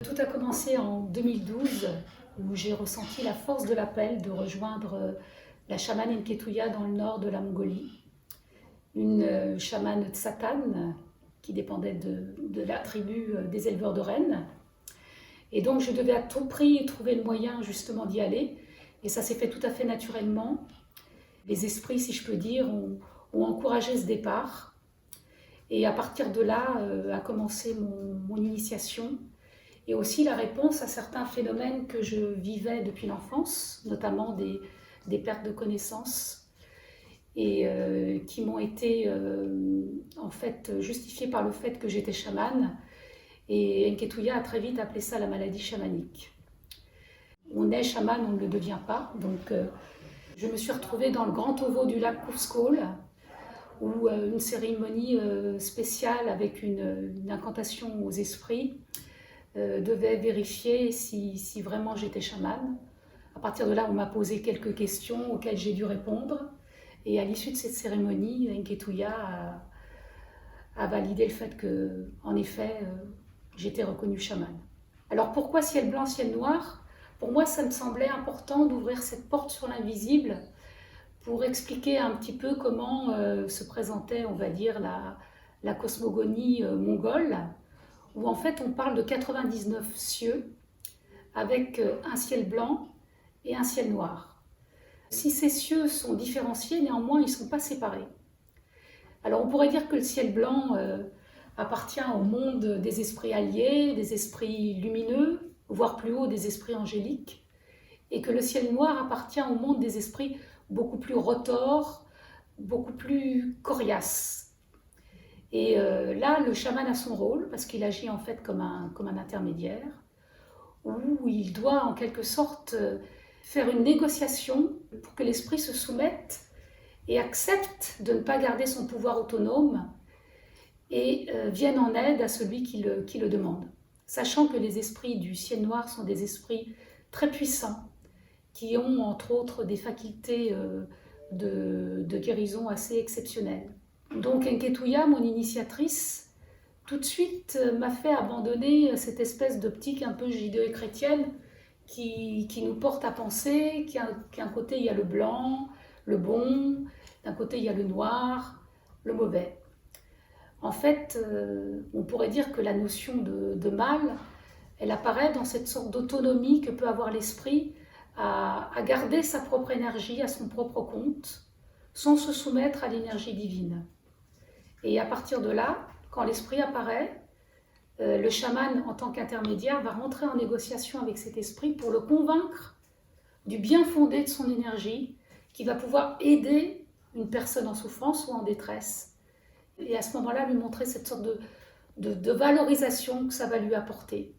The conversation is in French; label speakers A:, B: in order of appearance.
A: Tout a commencé en 2012 où j'ai ressenti la force de l'appel de rejoindre la chamane Enketuya dans le nord de la Mongolie, une chamane tsatane qui dépendait de la tribu des éleveurs de rennes. Et donc je devais à tout prix trouver le moyen justement d'y aller, et ça s'est fait tout à fait naturellement. Les esprits, si je peux dire, ont encouragé ce départ, et à partir de là a commencé mon initiation, et aussi la réponse à certains phénomènes que je vivais depuis l'enfance, notamment des pertes de connaissances, et qui m'ont été en fait justifiées par le fait que j'étais chamane. Et Enketuya a très vite appelé ça la maladie chamanique. On est chaman, on ne le devient pas. Donc je me suis retrouvée dans le grand ovo du lac Kufskol, où une cérémonie spéciale avec une incantation aux esprits devait vérifier si vraiment j'étais chamane. À partir de là, on m'a posé quelques questions auxquelles j'ai dû répondre. Et à l'issue de cette cérémonie, Enketuya a validé le fait que, en effet, j'étais reconnue chamane. Alors pourquoi ciel blanc, ciel noir? Pour moi, ça me semblait important d'ouvrir cette porte sur l'invisible pour expliquer un petit peu comment se présentait, on va dire, la cosmogonie mongole, où en fait on parle de 99 cieux avec un ciel blanc et un ciel noir. Si ces cieux sont différenciés, néanmoins ils ne sont pas séparés. Alors on pourrait dire que le ciel blanc appartient au monde des esprits alliés, des esprits lumineux, voire plus haut des esprits angéliques, et que le ciel noir appartient au monde des esprits beaucoup plus retors, beaucoup plus coriaces. Et là, le chaman a son rôle, parce qu'il agit en fait comme un intermédiaire, où il doit en quelque sorte faire une négociation pour que l'esprit se soumette et accepte de ne pas garder son pouvoir autonome et vienne en aide à celui qui le demande. Sachant que les esprits du ciel noir sont des esprits très puissants, qui ont entre autres des facultés de guérison assez exceptionnelles. Donc Enketuya, mon initiatrice, tout de suite m'a fait abandonner cette espèce d'optique un peu judéo-chrétienne qui nous porte à penser qu'un côté il y a le blanc, le bon, d'un côté il y a le noir, le mauvais. En fait, on pourrait dire que la notion de mal, elle apparaît dans cette sorte d'autonomie que peut avoir l'esprit à garder sa propre énergie à son propre compte, sans se soumettre à l'énergie divine. Et à partir de là, quand l'esprit apparaît, le chaman, en tant qu'intermédiaire, va rentrer en négociation avec cet esprit pour le convaincre du bien fondé de son énergie, qui va pouvoir aider une personne en souffrance ou en détresse. Et à ce moment-là, lui montrer cette sorte de valorisation que ça va lui apporter.